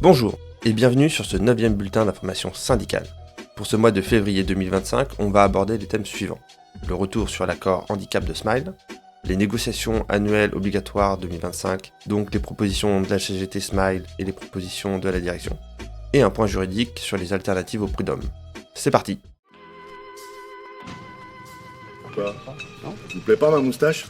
Bonjour et bienvenue sur ce 9e bulletin d'information syndicale. Pour ce mois de février 2025, on va aborder les thèmes suivants. Le retour sur l'accord handicap de Smile, les négociations annuelles obligatoires 2025, donc les propositions de la CGT Smile et les propositions de la direction, et un point juridique sur les alternatives au prud'homme. C'est parti. Quoi ? Non ? Vous plaît pas ma moustache ?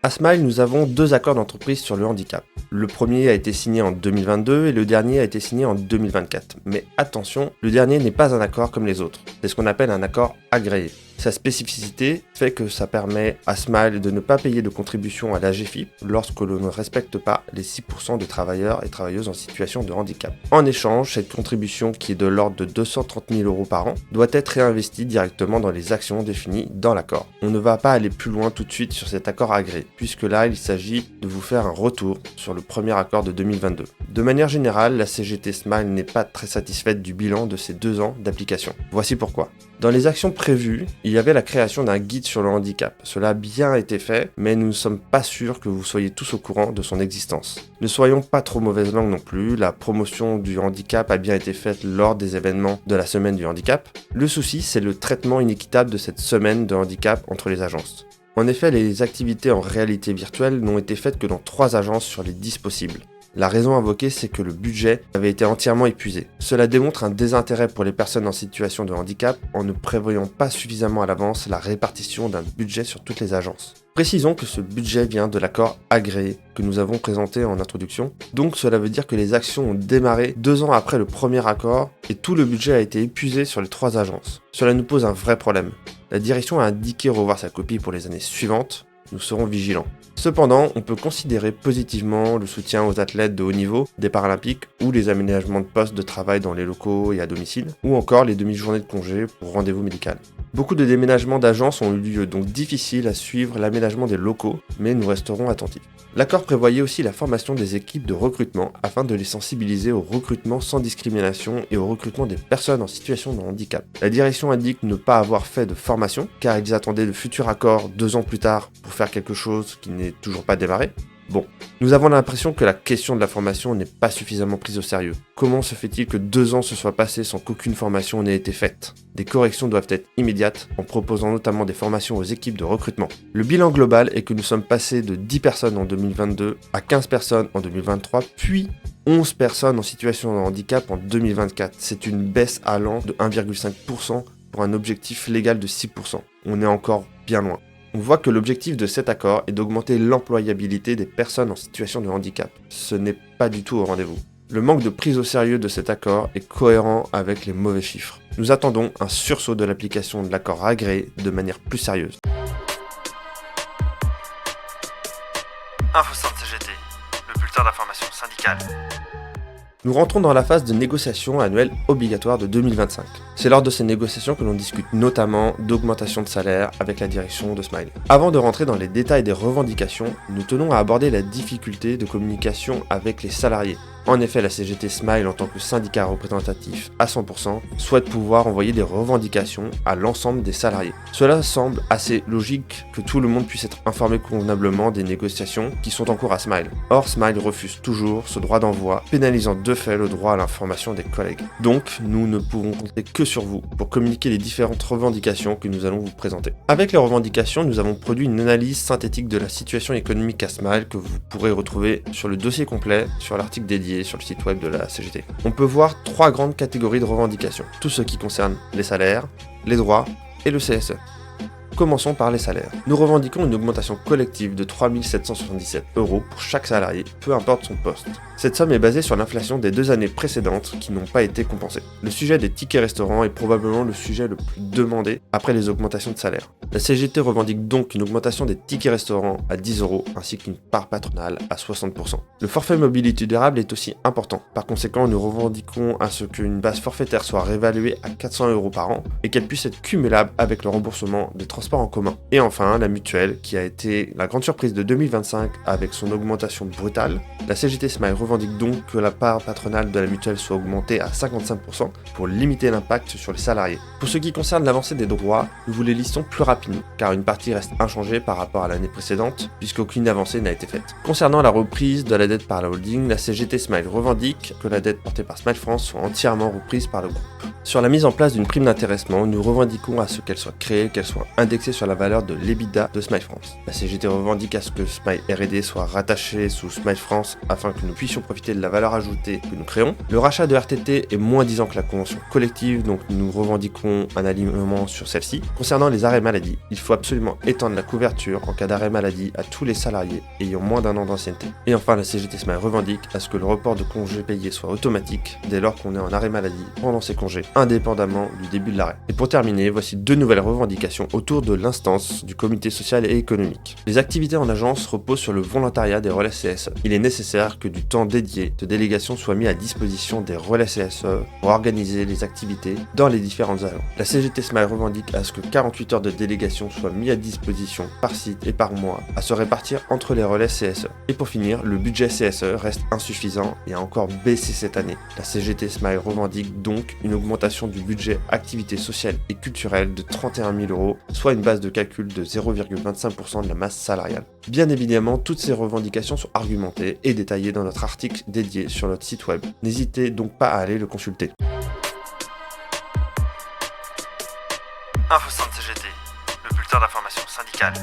À Smile, nous avons 2 accords d'entreprise sur le handicap. Le premier a été signé en 2022 et le dernier a été signé en 2024. Mais attention, le dernier n'est pas un accord comme les autres. C'est ce qu'on appelle un accord agréé. Sa spécificité fait que ça permet à Smile de ne pas payer de contribution à l'AGFIP lorsque l'on ne respecte pas les 6% de travailleurs et travailleuses en situation de handicap. En échange, cette contribution, qui est de l'ordre de 230 000 € par an, doit être réinvestie directement dans les actions définies dans l'accord. On ne va pas aller plus loin tout de suite sur cet accord agréé, puisque là, il s'agit de vous faire un retour sur le premier accord de 2022. De manière générale, la CGT Smile n'est pas très satisfaite du bilan de ces 2 ans d'application. Voici pourquoi. Dans les actions prévues, il y avait la création d'un guide sur le handicap. Cela a bien été fait, mais nous ne sommes pas sûrs que vous soyez tous au courant de son existence. Ne soyons pas trop mauvaise langue non plus, la promotion du handicap a bien été faite lors des événements de la semaine du handicap. Le souci, c'est le traitement inéquitable de cette semaine de handicap entre les agences. En effet, les activités en réalité virtuelle n'ont été faites que dans 3 agences sur les 10 possibles. La raison invoquée, c'est que le budget avait été entièrement épuisé. Cela démontre un désintérêt pour les personnes en situation de handicap en ne prévoyant pas suffisamment à l'avance la répartition d'un budget sur toutes les agences. Précisons que ce budget vient de l'accord agréé que nous avons présenté en introduction, donc cela veut dire que les actions ont démarré 2 ans après le premier accord et tout le budget a été épuisé sur les 3 agences. Cela nous pose un vrai problème. La direction a indiqué revoir sa copie pour les années suivantes. Nous serons vigilants. Cependant, on peut considérer positivement le soutien aux athlètes de haut niveau des Paralympiques ou les aménagements de postes de travail dans les locaux et à domicile, ou encore les demi-journées de congé pour rendez-vous médical. Beaucoup de déménagements d'agences ont eu lieu, donc difficile à suivre l'aménagement des locaux, mais nous resterons attentifs. L'accord prévoyait aussi la formation des équipes de recrutement afin de les sensibiliser au recrutement sans discrimination et au recrutement des personnes en situation de handicap. La direction indique ne pas avoir fait de formation, car ils attendaient le futur accord 2 ans plus tard pour faire quelque chose qui n'est toujours pas démarré. Bon, nous avons l'impression que la question de la formation n'est pas suffisamment prise au sérieux. Comment se fait-il que 2 ans se soient passés sans qu'aucune formation n'ait été faite ? Des corrections doivent être immédiates, en proposant notamment des formations aux équipes de recrutement. Le bilan global est que nous sommes passés de 10 personnes en 2022 à 15 personnes en 2023, puis 11 personnes en situation de handicap en 2024. C'est une baisse allant de 1,5% pour un objectif légal de 6%. On est encore bien loin. On voit que l'objectif de cet accord est d'augmenter l'employabilité des personnes en situation de handicap. Ce n'est pas du tout au rendez-vous. Le manque de prise au sérieux de cet accord est cohérent avec les mauvais chiffres. Nous attendons un sursaut de l'application de l'accord agréé de manière plus sérieuse. InfoCert CGT, le bulletin d'information syndicale. Nous rentrons dans la phase de négociation annuelle obligatoire de 2025. C'est lors de ces négociations que l'on discute notamment d'augmentation de salaire avec la direction de Smile. Avant de rentrer dans les détails des revendications, nous tenons à aborder la difficulté de communication avec les salariés. En effet, la CGT Smile, en tant que syndicat représentatif à 100%, souhaite pouvoir envoyer des revendications à l'ensemble des salariés. Cela semble assez logique que tout le monde puisse être informé convenablement des négociations qui sont en cours à Smile. Or, Smile refuse toujours ce droit d'envoi, pénalisant de fait le droit à l'information des collègues. Donc, nous ne pouvons compter que sur vous pour communiquer les différentes revendications que nous allons vous présenter. Avec les revendications, nous avons produit une analyse synthétique de la situation économique à Smile que vous pourrez retrouver sur le dossier complet, sur l'article dédié sur le site web de la CGT. On peut voir 3 grandes catégories de revendications, tout ce qui concerne les salaires, les droits et le CSE. Commençons par les salaires. Nous revendiquons une augmentation collective de 3 777 € pour chaque salarié, peu importe son poste. Cette somme est basée sur l'inflation des 2 années précédentes qui n'ont pas été compensées. Le sujet des tickets restaurants est probablement le sujet le plus demandé après les augmentations de salaire. La CGT revendique donc une augmentation des tickets restaurants à 10 € ainsi qu'une part patronale à 60%. Le forfait mobilité durable est aussi important. Par conséquent, nous revendiquons à ce qu'une base forfaitaire soit réévaluée à 400 € par an et qu'elle puisse être cumulable avec le remboursement des transports transports en commun. Et enfin, la mutuelle, qui a été la grande surprise de 2025 avec son augmentation brutale. La CGT Smile revendique donc que la part patronale de la mutuelle soit augmentée à 55% pour limiter l'impact sur les salariés. Pour ce qui concerne l'avancée des droits, nous vous les listons plus rapidement, car une partie reste inchangée par rapport à l'année précédente, puisqu'aucune avancée n'a été faite. Concernant la reprise de la dette par la holding, la CGT Smile revendique que la dette portée par Smile France soit entièrement reprise par le groupe. Sur la mise en place d'une prime d'intéressement, nous revendiquons à ce qu'elle soit créée, qu'elle soit indexée sur la valeur de l'EBITDA de Smile France. La CGT revendique à ce que Smile R&D soit rattaché sous Smile France afin que nous puissions profiter de la valeur ajoutée que nous créons. Le rachat de RTT est moins 10 ans que la convention collective, donc nous revendiquons un alignement sur celle-ci. Concernant les arrêts maladie, il faut absolument étendre la couverture en cas d'arrêt maladie à tous les salariés ayant moins d'1 an d'ancienneté. Et enfin, la CGT Smile revendique à ce que le report de congés payés soit automatique dès lors qu'on est en arrêt maladie pendant ces congés, indépendamment du début de l'arrêt. Et pour terminer, voici 2 nouvelles revendications autour de l'instance du comité social et économique. Les activités en agence reposent sur le volontariat des relais CSE. Il est nécessaire que du temps dédié de délégation soit mis à disposition des relais CSE pour organiser les activités dans les différentes agences. La CGT Smile revendique à ce que 48 heures de délégation soient mis à disposition par site et par mois à se répartir entre les relais CSE. Et pour finir, le budget CSE reste insuffisant et a encore baissé cette année. La CGT Smile revendique donc une augmentation du budget activités sociales et culturelles de 31 000 €, soit une base de calcul de 0,25% de la masse salariale. Bien évidemment, toutes ces revendications sont argumentées et détaillées dans notre article dédié sur notre site web. N'hésitez donc pas à aller le consulter. InfoCentre CGT, le bulletin d'information syndicale.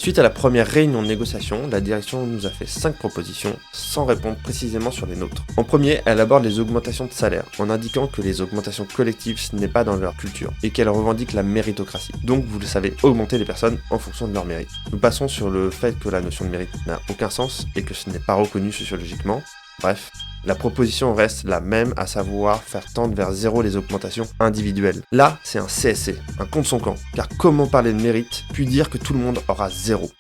Suite à la première réunion de négociation, la direction nous a fait 5 propositions, sans répondre précisément sur les nôtres. En premier, elle aborde les augmentations de salaire, en indiquant que les augmentations collectives ce n'est pas dans leur culture, et qu'elle revendique la méritocratie. Donc, vous le savez, augmenter les personnes en fonction de leur mérite. Nous passons sur le fait que la notion de mérite n'a aucun sens, et que ce n'est pas reconnu sociologiquement. Bref, la proposition reste la même, à savoir faire tendre vers 0 les augmentations individuelles. Là, c'est un CSC, un contre son camp, car comment parler de mérite, puis dire que tout le monde aura 0 ?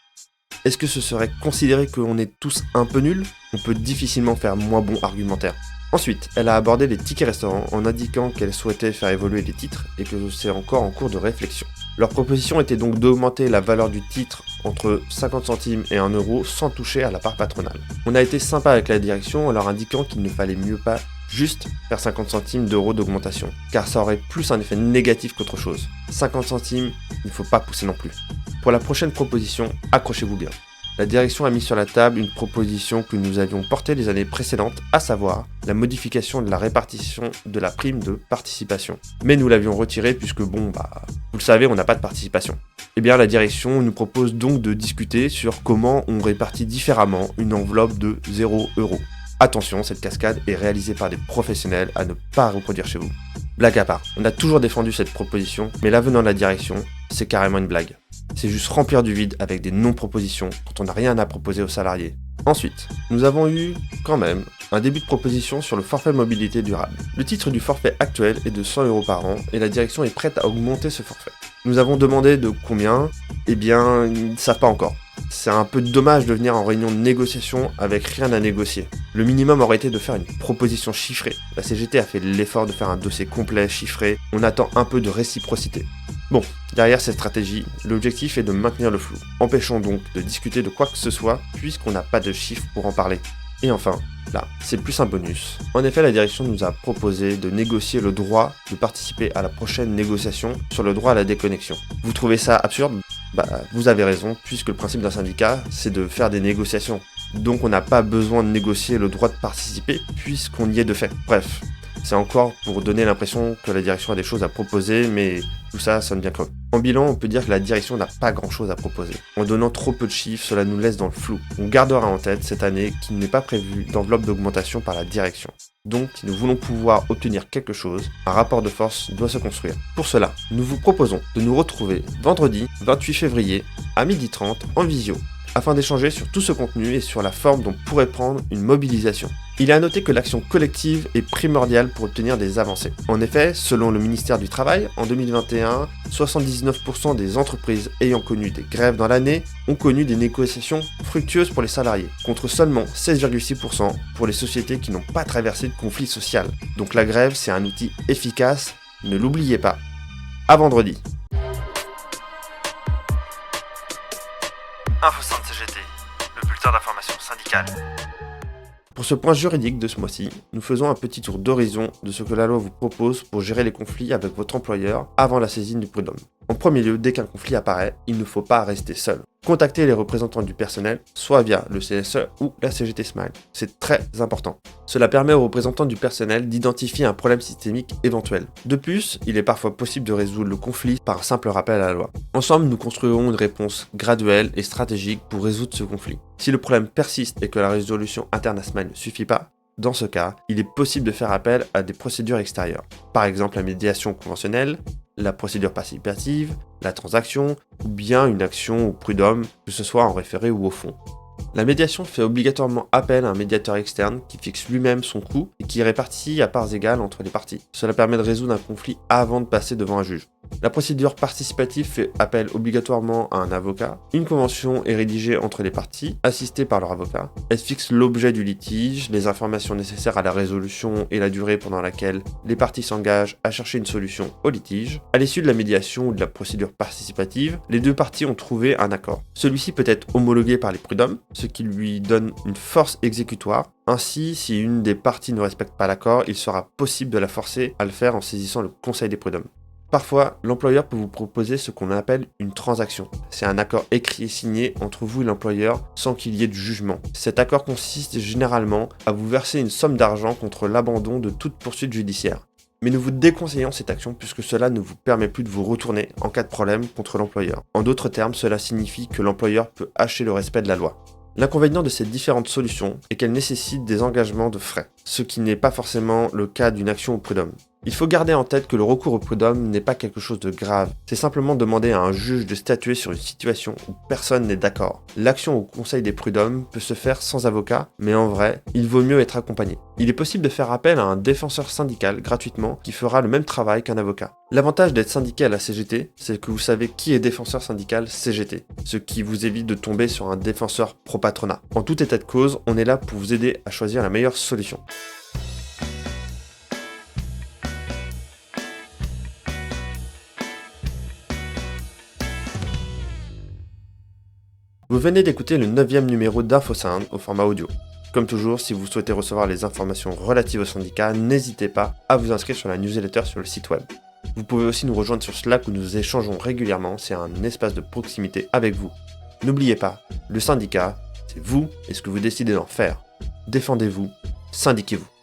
Est-ce que ce serait considéré qu'on est tous un peu nuls ? On peut difficilement faire moins bon argumentaire. Ensuite, elle a abordé les tickets restaurants en indiquant qu'elle souhaitait faire évoluer les titres et que c'est encore en cours de réflexion. Leur proposition était donc d'augmenter la valeur du titre entre 50 centimes et 1 € sans toucher à la part patronale. On a été sympa avec la direction en leur indiquant qu'il ne fallait mieux pas juste faire 50 centimes d'euros d'augmentation, car ça aurait plus un effet négatif qu'autre chose. 50 centimes, il ne faut pas pousser non plus. Pour la prochaine proposition, accrochez-vous bien. La direction a mis sur la table une proposition que nous avions portée les années précédentes, à savoir la modification de la répartition de la prime de participation. Mais nous l'avions retirée puisque vous le savez, on n'a pas de participation. Eh bien, la direction nous propose donc de discuter sur comment on répartit différemment une enveloppe de 0 €. Attention, cette cascade est réalisée par des professionnels à ne pas reproduire chez vous. Blague à part, on a toujours défendu cette proposition, mais là venant de la direction, c'est carrément une blague. C'est juste remplir du vide avec des non-propositions quand on n'a rien à proposer aux salariés. Ensuite, nous avons eu, quand même, un début de proposition sur le forfait mobilité durable. Le titre du forfait actuel est de 100 € par an et la direction est prête à augmenter ce forfait. Nous avons demandé de combien ? Eh bien, ils ne savent pas encore. C'est un peu dommage de venir en réunion de négociation avec rien à négocier. Le minimum aurait été de faire une proposition chiffrée. La CGT a fait l'effort de faire un dossier complet, chiffré. On attend un peu de réciprocité. Bon, derrière cette stratégie, l'objectif est de maintenir le flou. Empêchons donc de discuter de quoi que ce soit, puisqu'on n'a pas de chiffres pour en parler. Et enfin, là, c'est plus un bonus. En effet, la direction nous a proposé de négocier le droit de participer à la prochaine négociation sur le droit à la déconnexion. Vous trouvez ça absurde ? Vous avez raison, puisque le principe d'un syndicat, c'est de faire des négociations. Donc on n'a pas besoin de négocier le droit de participer, puisqu'on y est de fait. Bref, c'est encore pour donner l'impression que la direction a des choses à proposer, mais tout ça sonne bien creux. En bilan, on peut dire que la direction n'a pas grand chose à proposer. En donnant trop peu de chiffres, cela nous laisse dans le flou. On gardera en tête cette année qu'il n'est pas prévu d'enveloppe d'augmentation par la direction. Donc, si nous voulons pouvoir obtenir quelque chose, un rapport de force doit se construire. Pour cela, nous vous proposons de nous retrouver vendredi 28 février à 12h30 en visio, afin d'échanger sur tout ce contenu et sur la forme dont pourrait prendre une mobilisation. Il est à noter que l'action collective est primordiale pour obtenir des avancées. En effet, selon le ministère du Travail, en 2021, 79% des entreprises ayant connu des grèves dans l'année ont connu des négociations fructueuses pour les salariés, contre seulement 16,6% pour les sociétés qui n'ont pas traversé de conflit social. Donc la grève, c'est un outil efficace, ne l'oubliez pas. À vendredi. InfoSynd CGT, le bulletin d'information syndicale. Pour ce point juridique de ce mois-ci, nous faisons un petit tour d'horizon de ce que la loi vous propose pour gérer les conflits avec votre employeur avant la saisine du prud'homme. En premier lieu, dès qu'un conflit apparaît, il ne faut pas rester seul. Contactez les représentants du personnel, soit via le CSE ou la CGT Smile. C'est très important. Cela permet aux représentants du personnel d'identifier un problème systémique éventuel. De plus, il est parfois possible de résoudre le conflit par un simple rappel à la loi. Ensemble, nous construirons une réponse graduelle et stratégique pour résoudre ce conflit. Si le problème persiste et que la résolution interne à Smile ne suffit pas, dans ce cas, il est possible de faire appel à des procédures extérieures. Par exemple, la médiation conventionnelle, la procédure participative, la transaction, ou bien une action au prud'homme, que ce soit en référé ou au fond. La médiation fait obligatoirement appel à un médiateur externe qui fixe lui-même son coût et qui répartit à parts égales entre les parties. Cela permet de résoudre un conflit avant de passer devant un juge. La procédure participative fait appel obligatoirement à un avocat. Une convention est rédigée entre les parties, assistée par leur avocat. Elle fixe l'objet du litige, les informations nécessaires à la résolution et la durée pendant laquelle les parties s'engagent à chercher une solution au litige. À l'issue de la médiation ou de la procédure participative, les deux parties ont trouvé un accord. Celui-ci peut être homologué par les prud'hommes, ce qui lui donne une force exécutoire. Ainsi, si une des parties ne respecte pas l'accord, il sera possible de la forcer à le faire en saisissant le conseil des prud'hommes. Parfois, l'employeur peut vous proposer ce qu'on appelle une transaction. C'est un accord écrit et signé entre vous et l'employeur sans qu'il y ait de jugement. Cet accord consiste généralement à vous verser une somme d'argent contre l'abandon de toute poursuite judiciaire. Mais nous vous déconseillons cette action puisque cela ne vous permet plus de vous retourner en cas de problème contre l'employeur. En d'autres termes, cela signifie que l'employeur peut hacher le respect de la loi. L'inconvénient de ces différentes solutions est qu'elles nécessitent des engagements de frais, ce qui n'est pas forcément le cas d'une action au prud'homme. Il faut garder en tête que le recours au prud'homme n'est pas quelque chose de grave, c'est simplement demander à un juge de statuer sur une situation où personne n'est d'accord. L'action au conseil des prud'hommes peut se faire sans avocat, mais en vrai, il vaut mieux être accompagné. Il est possible de faire appel à un défenseur syndical gratuitement qui fera le même travail qu'un avocat. L'avantage d'être syndiqué à la CGT, c'est que vous savez qui est défenseur syndical CGT, ce qui vous évite de tomber sur un défenseur pro-patronat. En tout état de cause, on est là pour vous aider à choisir la meilleure solution. Vous venez d'écouter le 9e numéro d'InfoSynd au format audio. Comme toujours, si vous souhaitez recevoir les informations relatives au syndicat, n'hésitez pas à vous inscrire sur la newsletter sur le site web. Vous pouvez aussi nous rejoindre sur Slack où nous échangeons régulièrement, c'est un espace de proximité avec vous. N'oubliez pas, le syndicat, c'est vous et ce que vous décidez d'en faire. Défendez-vous, syndiquez-vous.